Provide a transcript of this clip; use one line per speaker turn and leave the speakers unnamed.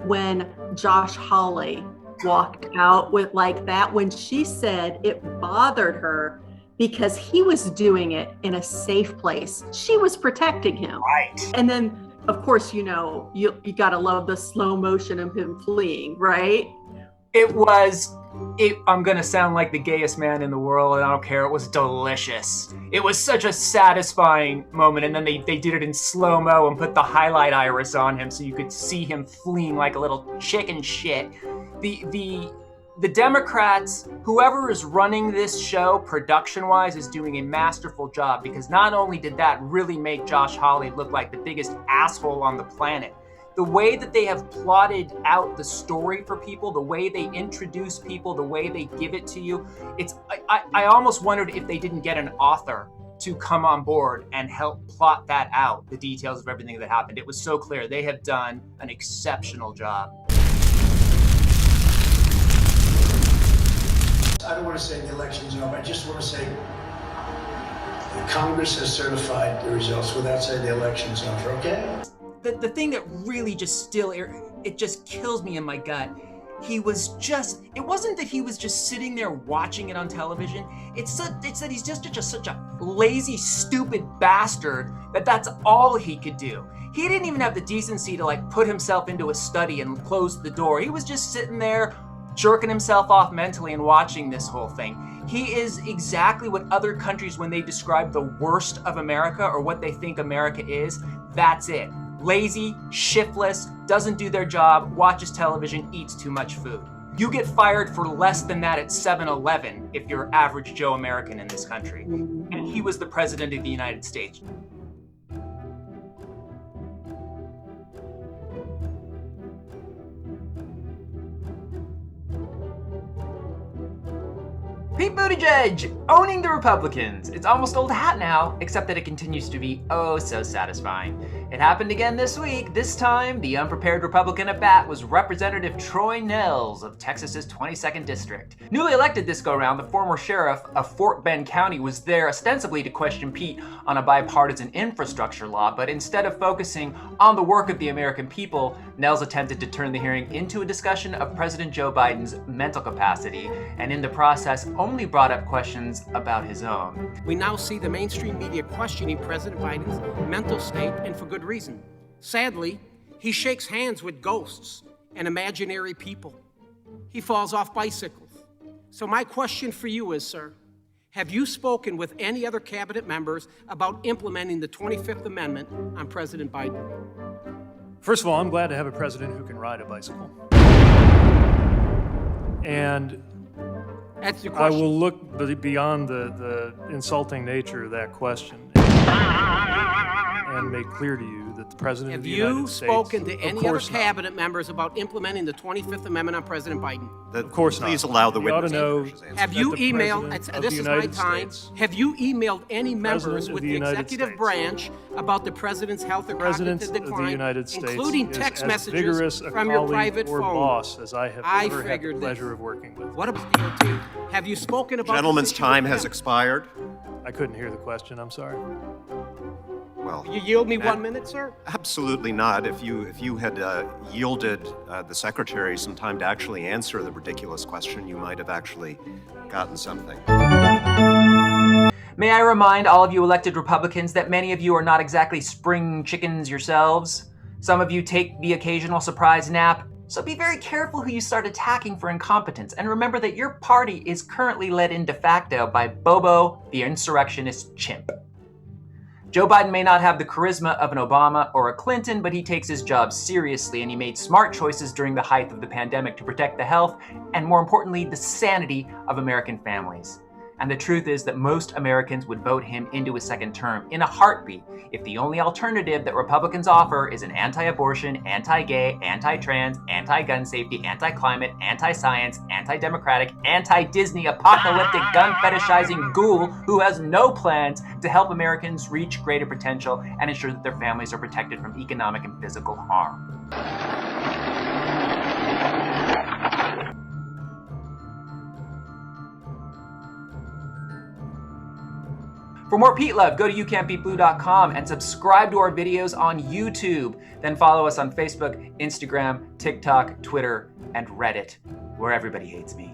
when Josh Hawley walked out with like that, when she said it bothered her because he was doing it in a safe place. She was protecting him.
Right.
And then, of course, you gotta love the slow motion of him fleeing, right?
I'm going to sound like the gayest man in the world, and I don't care. It was delicious. It was such a satisfying moment, and then they did it in slow-mo and put the highlight iris on him so you could see him fleeing like a little chicken shit. The Democrats, whoever is running this show production-wise, is doing a masterful job, because not only did that really make Josh Hawley look like the biggest asshole on the planet, the way that they have plotted out the story for people, the way they introduce people, the way they give it to you, I almost wondered if they didn't get an author to come on board and help plot that out, the details of everything that happened. It was so clear. They have done an exceptional job.
I don't want to say the election's over. I just want to say Congress has certified the results without saying the election's over, okay?
The thing that really just it just kills me in my gut, it wasn't that he was just sitting there watching it on television. It's that he's just such a lazy, stupid bastard that's all he could do. He didn't even have the decency to like put himself into a study and close the door. He was just sitting there jerking himself off mentally and watching this whole thing. He is exactly what other countries, when they describe the worst of America or what they think America is, that's it. Lazy, shiftless, doesn't do their job, watches television, eats too much food. You get fired for less than that at 7-Eleven if you're average Joe American in this country. And he was the president of the United States. Pete Buttigieg, owning the Republicans. It's almost old hat now, except that it continues to be oh so satisfying. It happened again this week. This time, the unprepared Republican at bat was Representative Troy Nehls of Texas's 22nd District. Newly elected this go-round, the former sheriff of Fort Bend County was there ostensibly to question Pete on a bipartisan infrastructure law, but instead of focusing on the work of the American people, Nehls attempted to turn the hearing into a discussion of President Joe Biden's mental capacity, and in the process only brought up questions about his own.
We now see the mainstream media questioning President Biden's mental state, and for good reason. Sadly, he shakes hands with ghosts and imaginary people. He falls off bicycles. So my question for you is, sir, have you spoken with any other cabinet members about implementing the 25th Amendment on President Biden?
First of all, I'm glad to have a president who can ride a bicycle. And
That's your
I
question.
will look beyond the insulting nature of that question and make clear to you that the President
Have
of the United
you
States...
spoken to
Of
any other
course not.
cabinet members about implementing the 25th Amendment on President Biden?
Of course not.
Please allow the
You ought to
witness to
know
finish his answer.
Have
that
you
the
emailed,
President of
this
the
is my
United
time,
States-
have you emailed any members
President of
with
the
the
United
executive
States.
branch about the President's health or
President
cognitive
of the
decline,
United States
including
is
text
as
messages
vigorous a
from your
colleague
private
or
phone?
boss as I have
I
ever had the
figured
pleasure
this.
of working with.
What about DOT? Have you spoken about
Gentleman's
this issue
time
with
has
them?
expired.
I couldn't hear the question, I'm sorry.
Well,
You yield me 1 minute, sir?
absolutely not. If you had yielded the secretary some time to actually answer the ridiculous question, you might have actually gotten something.
May I remind all of you elected Republicans that many of you are not exactly spring chickens yourselves. Some of you take the occasional surprise nap, so be very careful who you start attacking for incompetence, and remember that your party is currently led in de facto by Bobo, the insurrectionist chimp. Joe Biden may not have the charisma of an Obama or a Clinton, but he takes his job seriously, and he made smart choices during the height of the pandemic to protect the health and, more importantly, the sanity of American families. And the truth is that most Americans would vote him into a second term in a heartbeat if the only alternative that Republicans offer is an anti-abortion, anti-gay, anti-trans, anti-gun safety, anti-climate, anti-science, anti-democratic, anti-Disney, apocalyptic, gun-fetishizing ghoul who has no plans to help Americans reach greater potential and ensure that their families are protected from economic and physical harm. For more Pete love, go to YouCantBeatBlue.com and subscribe to our videos on YouTube. Then follow us on Facebook, Instagram, TikTok, Twitter, and Reddit, where everybody hates me.